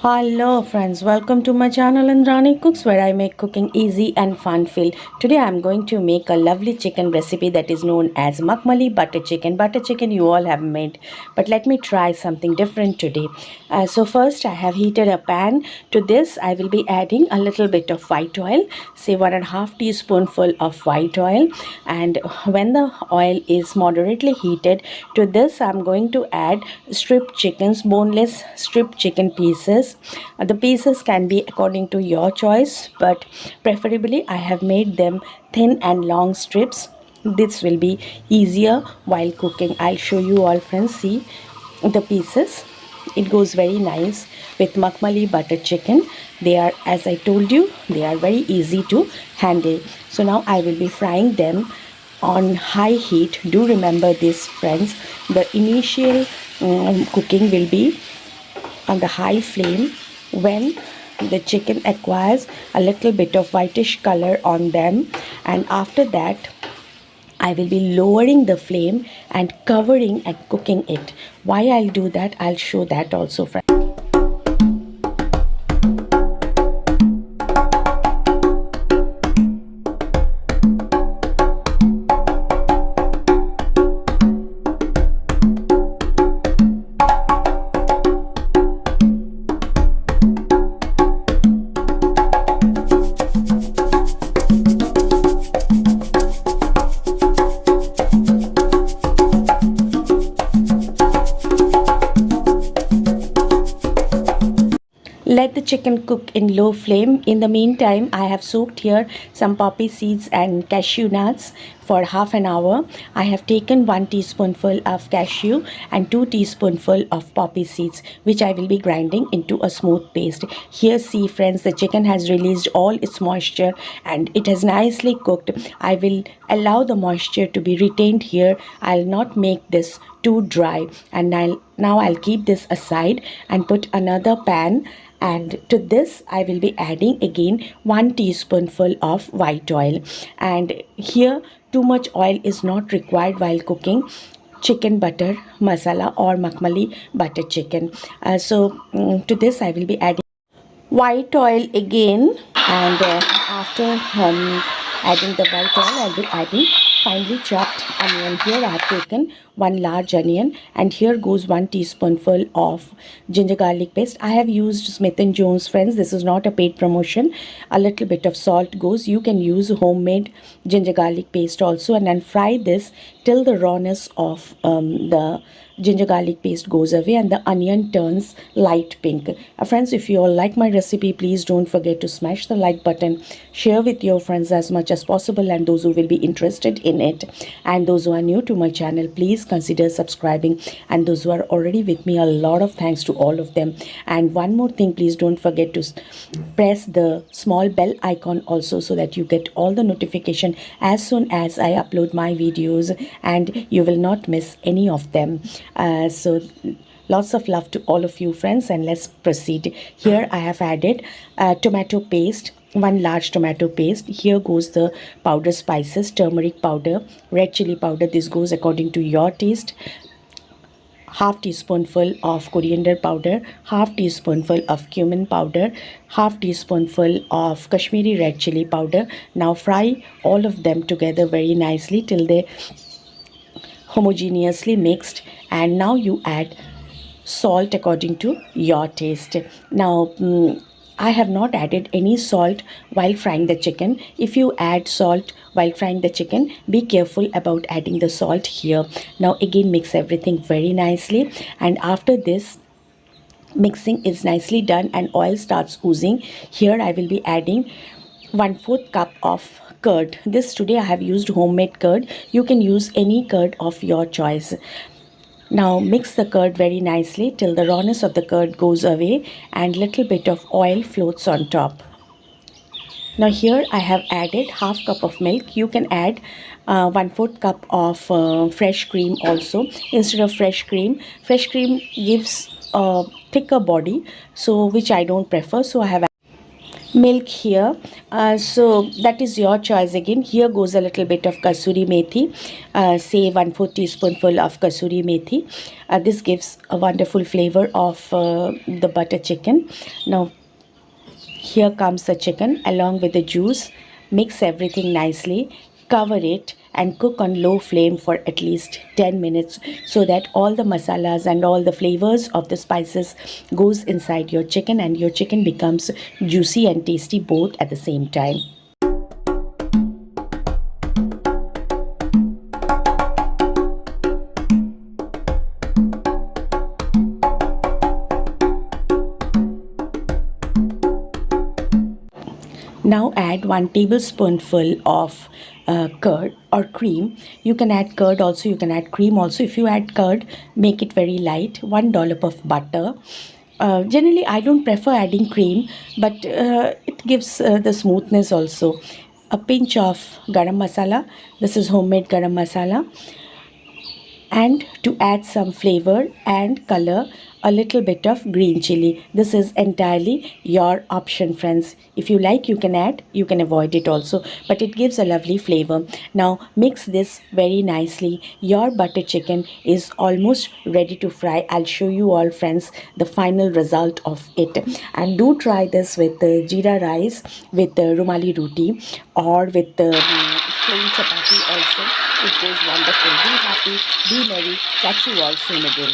Hello friends, welcome to my channel Indrani Cooks, where I make cooking easy and fun filled. Today I am going to make a lovely chicken recipe that is known as Makhmali Butter Chicken. Butter chicken you all have made, but let me try something different today. So first I have heated a pan. To this I will be adding a little bit of white oil, say 1.5 teaspoonful of white oil, and when the oil is moderately heated, to this I am going to add stripped chickens, boneless stripped chicken pieces. The pieces can be according to your choice, but preferably I have made them thin and long strips. This will be easier while cooking. I'll show you all friends. See the pieces. It goes very nice with Makhmali butter chicken. They are, as I told you, they are very easy to handle. So now I will be frying them on high heat. Do remember this friends, the initial cooking will be on the high flame. When the chicken acquires a little bit of whitish color on them, and after that I will be lowering the flame and covering and cooking it. Why I'll do that, I'll show that also friends. Let the chicken cook in low flame. In the meantime, I have soaked here some poppy seeds and cashew nuts for half an hour. I have taken 1 teaspoonful of cashew and 2 teaspoonful of poppy seeds, which I will be grinding into a smooth paste. Here see friends, the chicken has released all its moisture and it has nicely cooked. I will allow the moisture to be retained here. I'll not make this too dry, and now I'll keep this aside and put another pan, and to this I will be adding again 1 teaspoonful of white oil. And here too much oil is not required while cooking chicken butter masala or Makhmali butter chicken. To this I will be adding white oil again, and after adding the white oil, I'll be adding finely chopped onion. Here I have taken 1 large onion, and here goes 1 teaspoonful of ginger garlic paste. I have used Smith & Jones friends. This is not a paid promotion. A little bit of salt goes. You can use homemade ginger garlic paste also, and then fry this till the rawness of the ginger garlic paste goes away and the onion turns light pink. Friends, if you all like my recipe, please don't forget to smash the like button, share with your friends as much as possible, and those who will be interested in it. And those who are new to my channel, please consider subscribing, and those who are already with me, a lot of thanks to all of them. And one more thing, please don't forget to press the small bell icon also, so that you get all the notification as soon as I upload my videos and you will not miss any of them. So lots of love to all of you friends, and let's proceed. Here I have added tomato paste, 1 large tomato paste. Here goes the powder spices, turmeric powder, red chili powder. This goes according to your taste. Half teaspoonful of coriander powder, half teaspoonful of cumin powder, half teaspoonful of Kashmiri red chili powder. Now fry all of them together very nicely till they homogeneously mixed, and now you add salt according to your taste. Now I have not added any salt while frying the chicken. If you add salt while frying the chicken, be careful about adding the salt here. Now again mix everything very nicely, and after this mixing is nicely done and oil starts oozing, here I will be adding 1/4 cup of curd. This today I have used homemade curd. You can use any curd of your choice. Now mix the curd very nicely till the rawness of the curd goes away and little bit of oil floats on top. Now here I have added half cup of milk. You can add 1/4 cup of fresh cream also instead of fresh cream. Fresh cream gives a thicker body, so which I don't prefer. So I have milk here. So that is your choice again. Here goes a little bit of kasuri methi, say 1/4 teaspoonful of kasuri methi. This gives a wonderful flavor of the butter chicken. Now here comes the chicken along with the juice. Mix everything nicely, cover it and cook on low flame for at least 10 minutes so that all the masalas and all the flavors of the spices goes inside your chicken and your chicken becomes juicy and tasty both at the same time. Now add 1 tablespoonful of curd or cream. You can add curd also, you can add cream also. If you add curd, make it very light. 1 dollop of butter. Generally, I don't prefer adding cream, but it gives the smoothness also. A pinch of garam masala. This is homemade garam masala. And to add some flavor and color, a little bit of green chili. This is entirely your option, friends. If you like, you can add, you can avoid it also, but it gives a lovely flavor. Now mix this very nicely. Your butter chicken is almost ready to fry. I'll show you all, friends, the final result of it. And do try this with the jeera rice, with the rumali roti, or with the plain chapati also. It goes wonderful. Be happy, be merry. Catch you all soon again.